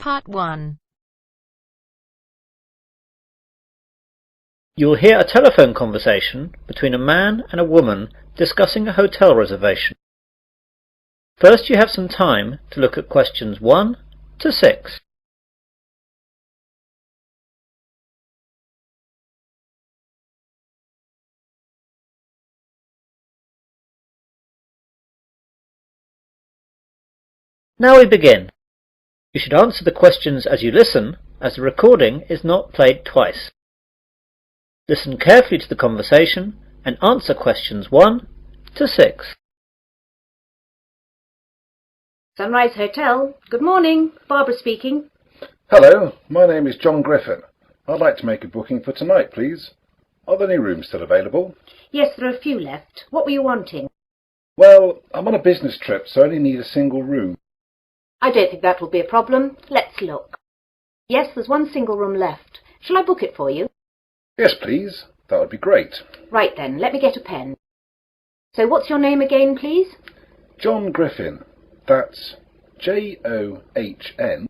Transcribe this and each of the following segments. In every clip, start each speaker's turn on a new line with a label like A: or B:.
A: Part 1.
B: You will hear a telephone conversation between a man and a woman discussing a hotel reservation. First, you have some time to look at questions 1 to 6. Now we begin. You should answer the questions as you listen, as the recording is not played twice. Listen carefully to the conversation and answer questions 1 to 6.
C: Sunrise Hotel. Good morning. Barbara speaking.
D: Hello, my name is John Griffin. I'd like to make a booking for tonight, please. Are there any rooms still available?
C: Yes, there are a few left. What were you wanting?
D: Well, I'm on a business trip, so I only need a single room.
C: I don't think that will be a problem. Let's look. Yes, there's one single room left. Shall I book it for you?
D: Yes, please. That would be great.
C: Right then, let me get a pen. So what's your name again, please?
D: John Griffin. That's JOHN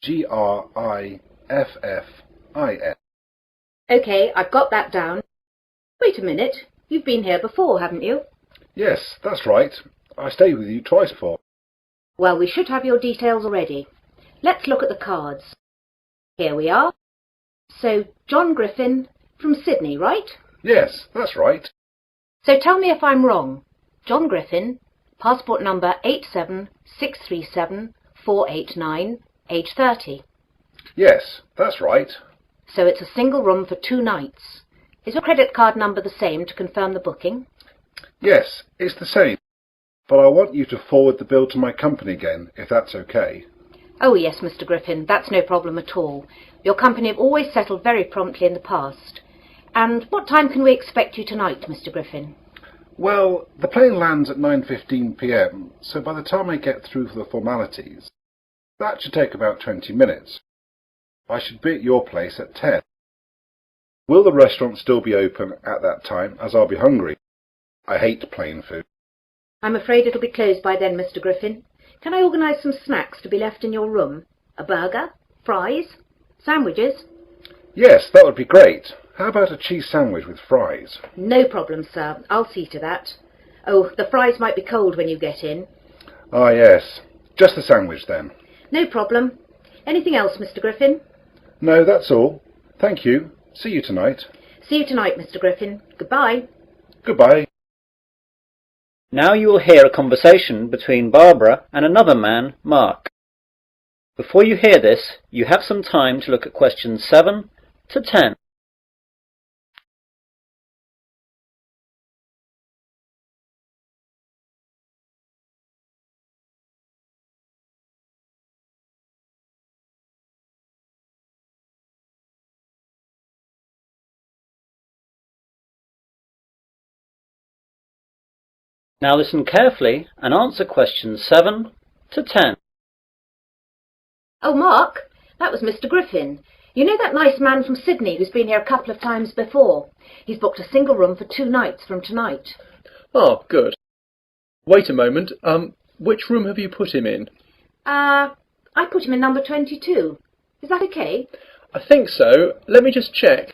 D: GRIFFIN.
C: OK, I've got that down. Wait a minute. You've been here before, haven't you?
D: Yes, that's right. I stayed with you twice before.
C: Well, we should have your details already. Let's look at the cards. Here we are. So, John Griffin from Sydney, right?
D: Yes, that's right.
C: So tell me if I'm wrong. John Griffin, passport number 876374898, age 30.
D: Yes, that's right.
C: So it's a single room for 2 nights. Is your credit card number the same to confirm the booking?
D: Yes, it's the same. But I want you to forward the bill to my company again, if that's okay.
C: Oh yes, Mr. Griffin, that's no problem at all. Your company have always settled very promptly in the past. And what time can we expect you tonight, Mr. Griffin?
D: Well, the plane lands at 9:15 p.m, so by the time I get through for the formalities, that should take about 20 minutes. I should be at your place at 10. Will the restaurant still be open at that time, as I'll be hungry? I hate plain food.
C: I'm afraid it'll be closed by then, Mr. Griffin. Can I organise some snacks to be left in your room? A burger? Fries? Sandwiches?
D: Yes, that would be great. How about a cheese sandwich with fries?
C: No problem, sir. I'll see to that. Oh, the fries might be cold when you get in.
D: Ah, yes. Just the sandwich, then.
C: No problem. Anything else, Mr. Griffin?
D: No, that's all. Thank you. See you tonight.
C: See you tonight, Mr. Griffin. Goodbye.
D: Goodbye.
B: Now you will hear a conversation between Barbara and another man, Mark. Before you hear this, you have some time to look at questions 7 to 10. Now listen carefully and answer questions 7 to 10.
C: Oh, Mark, that was Mr. Griffin. You know that nice man from Sydney who's been here a couple of times before? He's booked a single room for 2 nights from tonight.
E: Oh, good. Wait a moment. Which room have you put him in?
C: I put him in number 22. Is that okay?
E: I think so. Let me just check.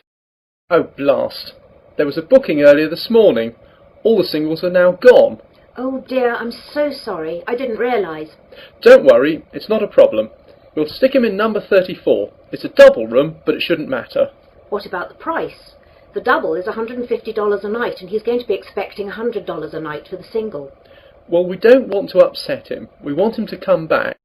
E: Oh, blast. There was a booking earlier this morning. All the singles are now gone.
C: Oh dear, I'm so sorry. I didn't realise.
E: Don't worry, it's not a problem. We'll stick him in number 34. It's a double room, but it shouldn't matter.
C: What about the price? The double is $150 a night, and he's going to be expecting $100 a night for the single.
E: Well, we don't want to upset him. We want him to come back.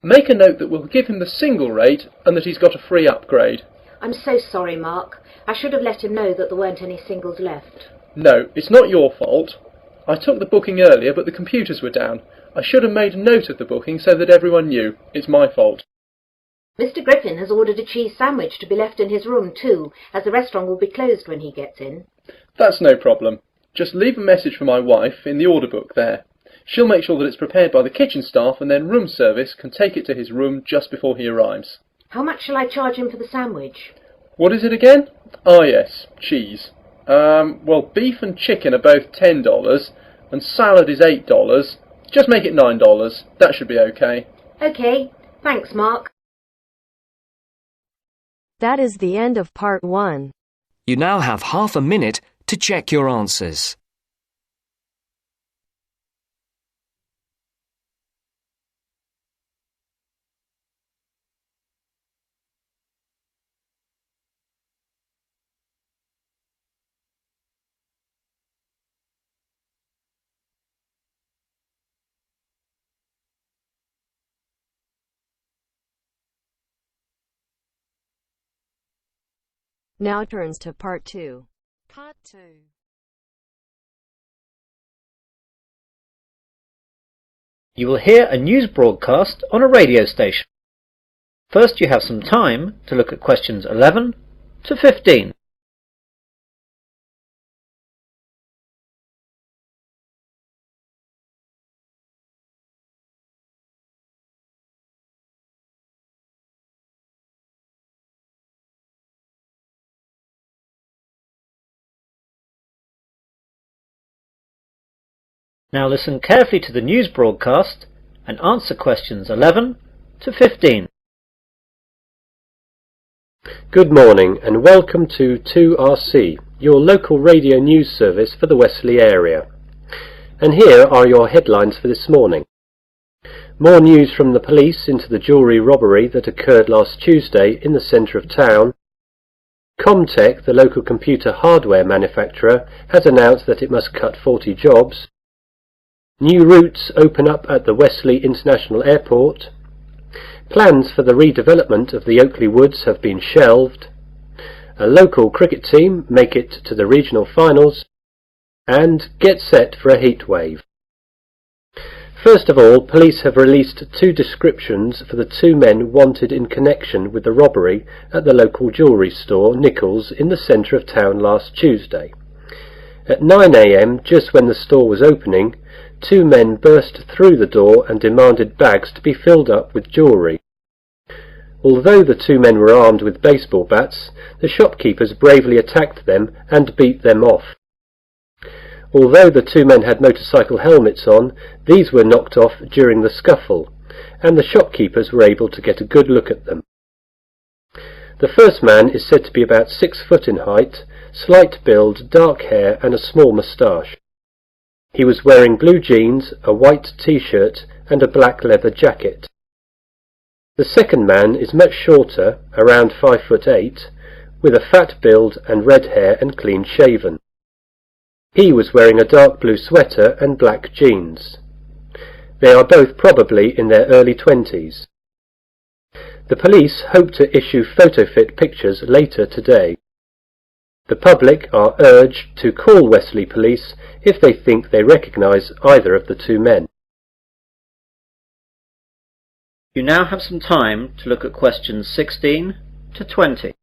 E: Make a note that we'll give him the single rate and that he's got a free upgrade.
C: I'm so sorry, Mark. I should have let him know that there weren't any singles left.
E: No, it's not your fault. I took the booking earlier, but the computers were down. I should have made a note of the booking so that everyone knew. It's my fault.
C: Mr. Griffin has ordered a cheese sandwich to be left in his room too, as the restaurant will be closed when he gets in.
E: That's no problem. Just leave a message for my wife in the order book there. She'll make sure that it's prepared by the kitchen staff, and then room service can take it to his room just before he arrives.
C: How much shall I charge him for the sandwich?
E: What is it again? Ah, yes, cheese. Well, beef and chicken are both $10, and salad is $8. Just make it $9. That should be okay.
C: OK. Thanks, Mark.
A: That is the end of part 1.
F: You now have half a minute to check your answers.
A: Now turns to part 2. Part 2.
B: You will hear a news broadcast on a radio station. First, you have some time to look at questions 11 to 15. Now listen carefully to the news broadcast and answer questions 11 to 15.
G: Good morning and welcome to 2RC, your local radio news service for the Wesley area. And here are your headlines for this morning. More news from the police into the jewellery robbery that occurred last Tuesday in the centre of town. Comtech, the local computer hardware manufacturer, has announced that it must cut 40 jobs. New routes open up at the Wesley International Airport. Plans for the redevelopment of the Oakley Woods have been shelved. A local cricket team make it to the regional finals. And get set for a heat wave. First of all, police have released 2 descriptions for the 2 men wanted in connection with the robbery at the local jewellery store Nichols in the centre of town last Tuesday. At 9 a.m, just when the store was opening, 2 men burst through the door and demanded bags to be filled up with jewellery. Although the 2 men were armed with baseball bats, the shopkeepers bravely attacked them and beat them off. Although the 2 men had motorcycle helmets on, these were knocked off during the scuffle, and the shopkeepers were able to get a good look at them. The first man is said to be about 6 foot in height, slight build, dark hair and a small moustache. He was wearing blue jeans, a white t-shirt and a black leather jacket. The second man is much shorter, around 5'8", with a fat build and red hair and clean shaven. He was wearing a dark blue sweater and black jeans. They are both probably in their early 20s. The police hope to issue photo-fit pictures later today. The public are urged to call Wesley Police if they think they recognise either of the 2 men.
B: You now have some time to look at questions 16 to 20.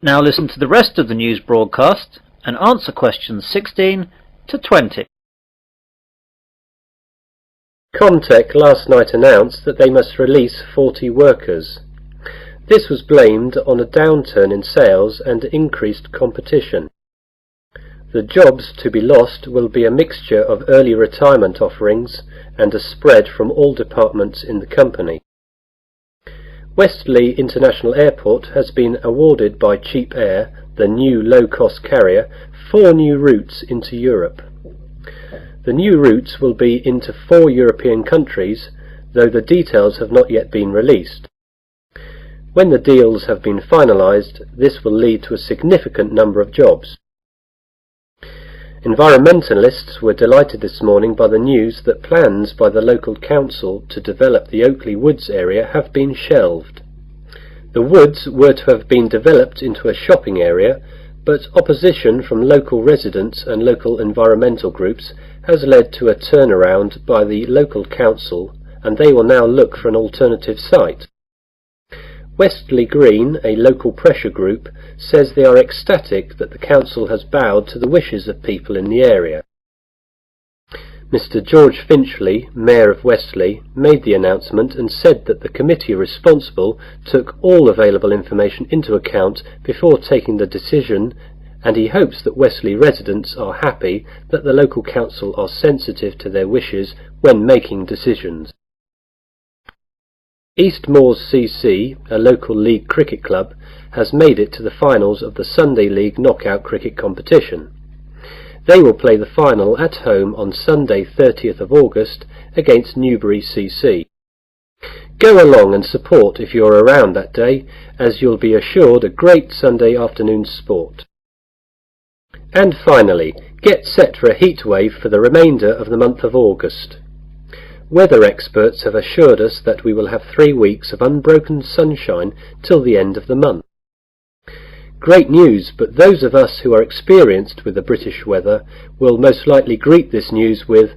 B: Now listen to the rest of the news broadcast and answer questions 16 to 20.
G: Comtech last night announced that they must release 40 workers. This was blamed on a downturn in sales and increased competition. The jobs to be lost will be a mixture of early retirement offerings and a spread from all departments in the company. Wesley International Airport has been awarded by Cheap Air, the new low-cost carrier, 4 new routes into Europe. The new routes will be into 4 European countries, though the details have not yet been released. When the deals have been finalised, this will lead to a significant number of jobs. Environmentalists were delighted this morning by the news that plans by the local council to develop the Oakley Woods area have been shelved. The woods were to have been developed into a shopping area, but opposition from local residents and local environmental groups has led to a turnaround by the local council, and they will now look for an alternative site. Wesley Green, a local pressure group, says they are ecstatic that the council has bowed to the wishes of people in the area. Mr. George Finchley, Mayor of Wesley, made the announcement and said that the committee responsible took all available information into account before taking the decision, and he hopes that Wesley residents are happy that the local council are sensitive to their wishes when making decisions. East Moors CC, a local league cricket club, has made it to the finals of the Sunday League knockout cricket competition. They will play the final at home on Sunday 30th of August against Newbury CC. Go along and support if you're around that day, as you'll be assured a great Sunday afternoon sport. And finally, get set for a heat wave for the remainder of the month of August. Weather experts have assured us that we will have 3 weeks of unbroken sunshine till the end of the month. Great news, but those of us who are experienced with the British weather will most likely greet this news with,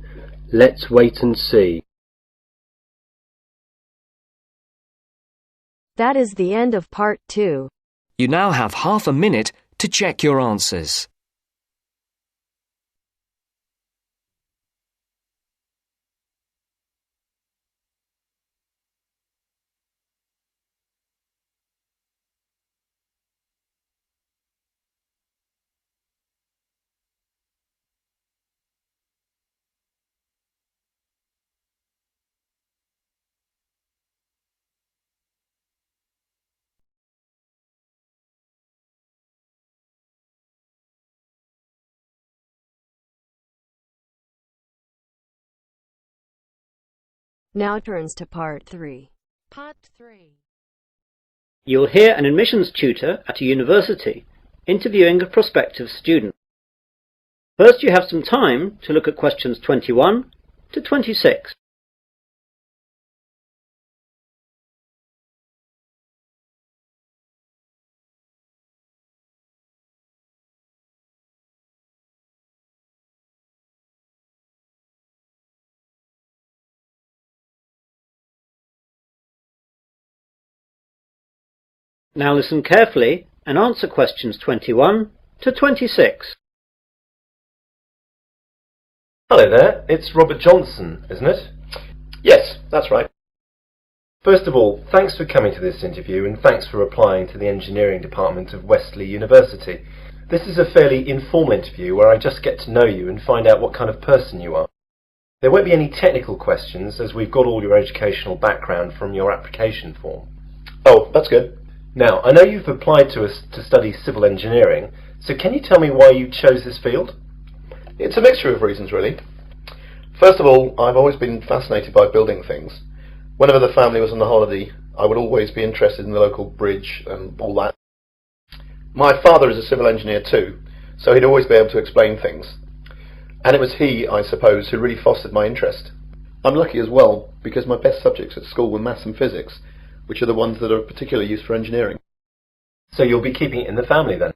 G: "Let's wait and see."
A: That is the end of part 2.
F: You now have half a minute to check your answers.
A: Now turns to part 3. Part 3.
B: You'll hear an admissions tutor at a university interviewing a prospective student. First, you have some time to look at questions 21 to 26. Now listen carefully and answer questions 21 to 26.
H: Hello there, it's Robert Johnson, isn't it? Yes, that's right. First of all, thanks for coming to this interview and thanks for applying to the engineering department of Wesley University. This is a fairly informal interview where I just get to know you and find out what kind of person you are. There won't be any technical questions as we've got all your educational background from your application form. Oh, that's good. Now, I know you've applied to us to study civil engineering, so can you tell me why you chose this field?
I: It's a mixture of reasons, really. First of all, I've always been fascinated by building things. Whenever the family was on a holiday, I would always be interested in the local bridge and all that. My father is a civil engineer too, so he'd always be able to explain things. And it was he, I suppose, who really fostered my interest. I'm lucky as well, because my best subjects at school were maths and physics, which are the ones that are particularly used for engineering.
H: So you'll be keeping it in the family then?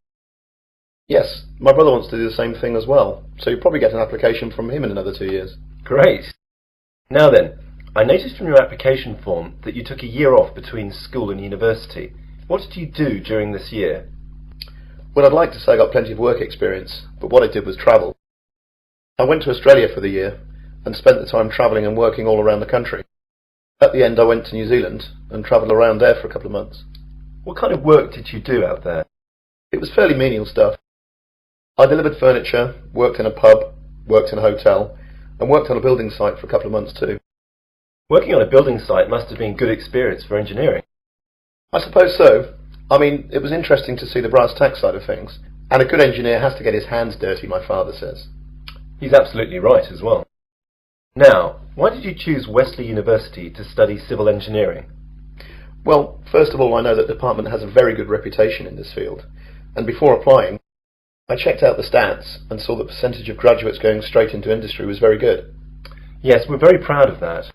I: Yes, my brother wants to do the same thing as well, so you'll probably get an application from him in another 2 years.
H: Great. Now then, I noticed from your application form that you took a year off between school and university. What did you do during this year?
I: Well, I'd like to say I got plenty of work experience, but what I did was travel. I went to Australia for the year and spent the time travelling and working all around the country. At the end I went to New Zealand and travelled around there for a couple of months.
H: What kind of work did you do out there?
I: It was fairly menial stuff. I delivered furniture, worked in a pub, worked in a hotel, and worked on a building site for a couple of months too.
H: Working on a building site must have been good experience for engineering.
I: I suppose so. I mean, it was interesting to see the brass tacks side of things, and a good engineer has to get his hands dirty, my father says.
H: He's absolutely right as well. Now, why did you choose Wesley University to study civil engineering?
I: Well, first of all, I know that the department has a very good reputation in this field, and before applying, I checked out the stats and saw the percentage of graduates going straight into industry was very good.
H: Yes, we're very proud of that.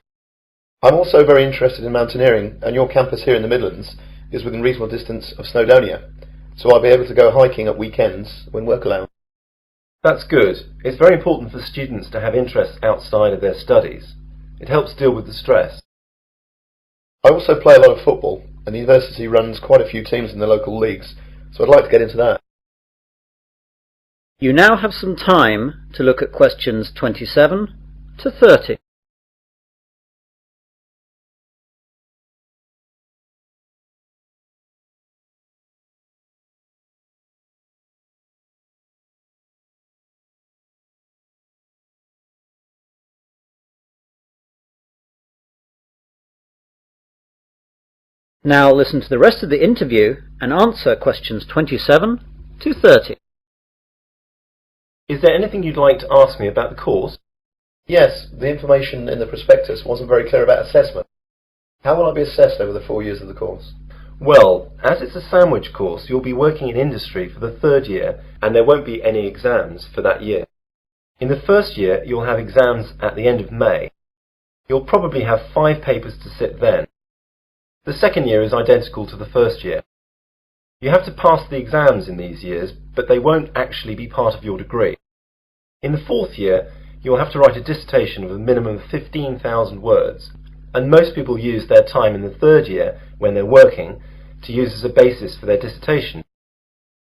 I: I'm also very interested in mountaineering, and your campus here in the Midlands is within reasonable distance of Snowdonia, so I'll be able to go hiking at weekends when work allows.
H: That's good. It's very important for students to have interests outside of their studies. It helps deal with the stress.
I: I also play a lot of football, and the university runs quite a few teams in the local leagues, so I'd like to get into that.
B: You now have some time to look at questions 27 to 30. Now listen to the rest of the interview and answer questions 27 to 30.
H: Is there anything you'd like to ask me about the course?
I: Yes, the information in the prospectus wasn't very clear about assessment. How will I be assessed over the 4 years of the course?
H: Well, as it's a sandwich course, you'll be working in industry for the 3rd year, and there won't be any exams for that year. In the 1st year, you'll have exams at the end of May. You'll probably have 5 papers to sit then. The 2nd year is identical to the 1st year. You have to pass the exams in these years, but they won't actually be part of your degree. In the 4th year, you'll have to write a dissertation of a minimum of 15,000 words, and most people use their time in the 3rd year, when they're working, to use as a basis for their dissertation.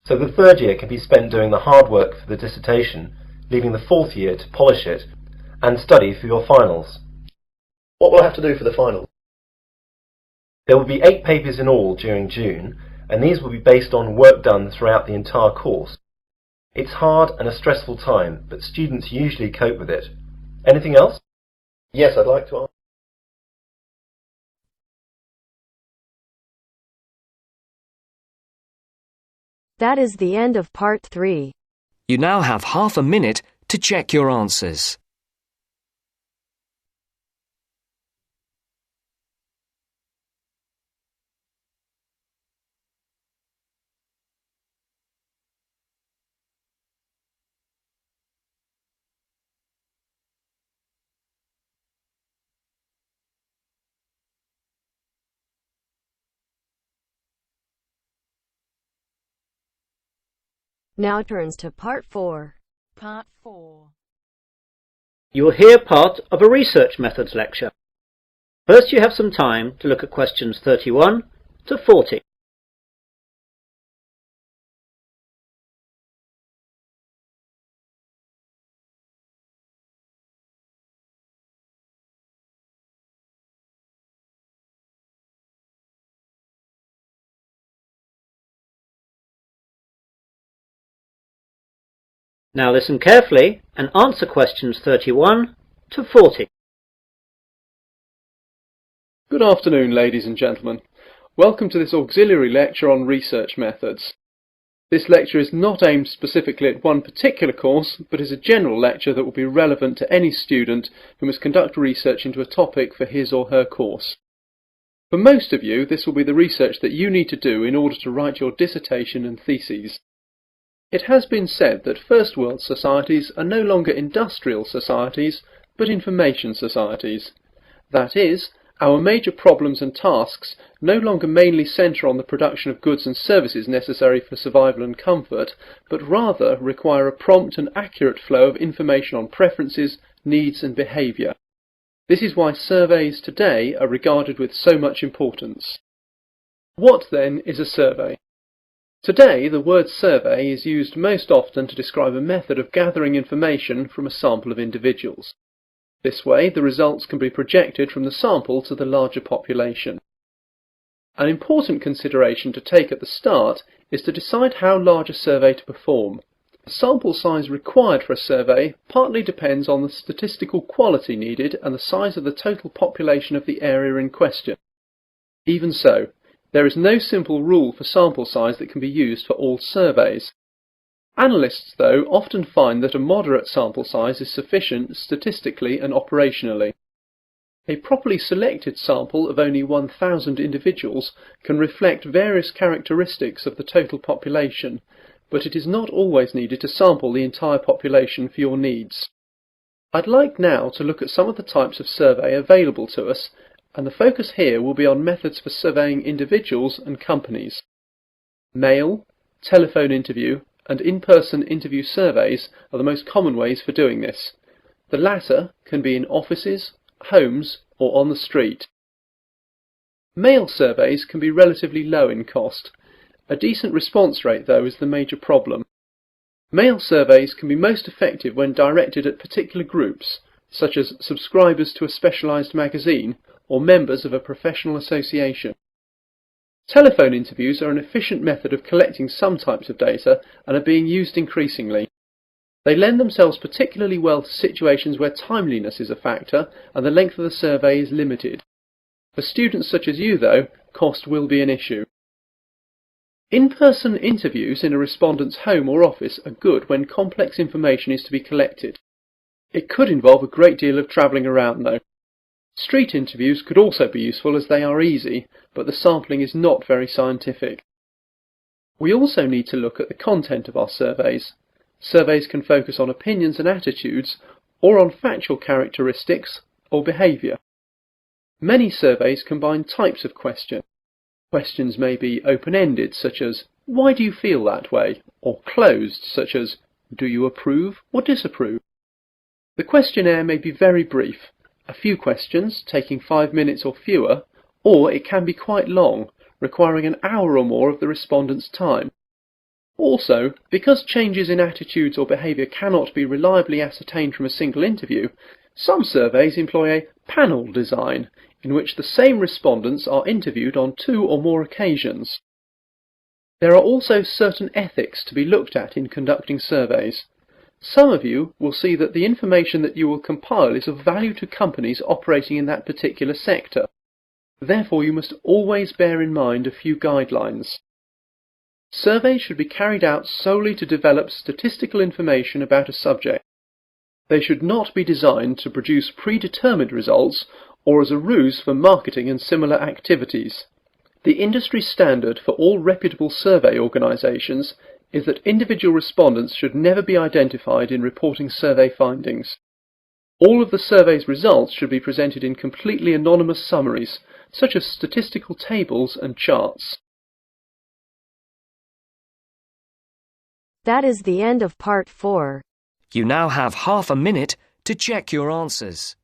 H: So the 3rd year can be spent doing the hard work for the dissertation, leaving the 4th year to polish it, and study for your finals.
I: What will I have to do for the finals?
H: There will be 8 papers in all during June, and these will be based on work done throughout the entire course. It's hard and a stressful time, but students usually cope with it. Anything else?
I: Yes, I'd like to ask.
A: That is the end of part 3.
F: You now have half a minute to check your answers.
A: Now turns to part 4. Part 4.
B: You will hear part of a research methods lecture. First you have some time to look at questions 31 to 40. Now listen carefully and answer questions 31 to 40.
E: Good afternoon, ladies and gentlemen. Welcome to this auxiliary lecture on research methods. This lecture is not aimed specifically at one particular course, but is a general lecture that will be relevant to any student who must conduct research into a topic for his or her course. For most of you, this will be the research that you need to do in order to write your dissertation and theses. It has been said that first world societies are no longer industrial societies, but information societies. That is, our major problems and tasks no longer mainly centre on the production of goods and services necessary for survival and comfort, but rather require a prompt and accurate flow of information on preferences, needs and behaviour. This is why surveys today are regarded with so much importance. What then is a survey? Today, the word survey is used most often to describe a method of gathering information from a sample of individuals. This way, the results can be projected from the sample to the larger population. An important consideration to take at the start is to decide how large a survey to perform. The sample size required for a survey partly depends on the statistical quality needed and the size of the total population of the area in question. Even so, there is no simple rule for sample size that can be used for all surveys. Analysts, though, often find that a moderate sample size is sufficient statistically and operationally. A properly selected sample of only 1,000 individuals can reflect various characteristics of the total population, but it is not always needed to sample the entire population for your needs. I'd like now to look at some of the types of survey available to us, and the focus here will be on methods for surveying individuals and companies. Mail, telephone interview, and in-person interview surveys are the most common ways for doing this. The latter can be in offices, homes, or on the street. Mail surveys can be relatively low in cost. A decent response rate, though, is the major problem. Mail surveys can be most effective when directed at particular groups, such as subscribers to a specialised magazine or members of a professional association. Telephone interviews are an efficient method of collecting some types of data and are being used increasingly. They lend themselves particularly well to situations where timeliness is a factor and the length of the survey is limited. For students such as you, though, cost will be an issue. In-person interviews in a respondent's home or office are good when complex information is to be collected. It could involve a great deal of travelling around, though. Street interviews could also be useful as they are easy, but the sampling is not very scientific. We also need to look at the content of our surveys. Surveys can focus on opinions and attitudes, or on factual characteristics or behaviour. Many surveys combine types of question. Questions may be open-ended, such as, "Why do you feel that way?" or closed, such as, "Do you approve or disapprove?" The questionnaire may be very brief, a few questions, taking 5 minutes or fewer, or it can be quite long, requiring an hour or more of the respondent's time. Also, because changes in attitudes or behaviour cannot be reliably ascertained from a single interview, some surveys employ a panel design, in which the same respondents are interviewed on 2 or more occasions. There are also certain ethics to be looked at in conducting surveys. Some of you will see that the information that you will compile is of value to companies operating in that particular sector. Therefore, you must always bear in mind a few guidelines. Surveys should be carried out solely to develop statistical information about a subject. They should not be designed to produce predetermined results or as a ruse for marketing and similar activities. The industry standard for all reputable survey organisations is that individual respondents should never be identified in reporting survey findings. All of the survey's results should be presented in completely anonymous summaries, such as statistical tables and charts.
A: That is the end of part 4.
F: You now have half a minute to check your answers.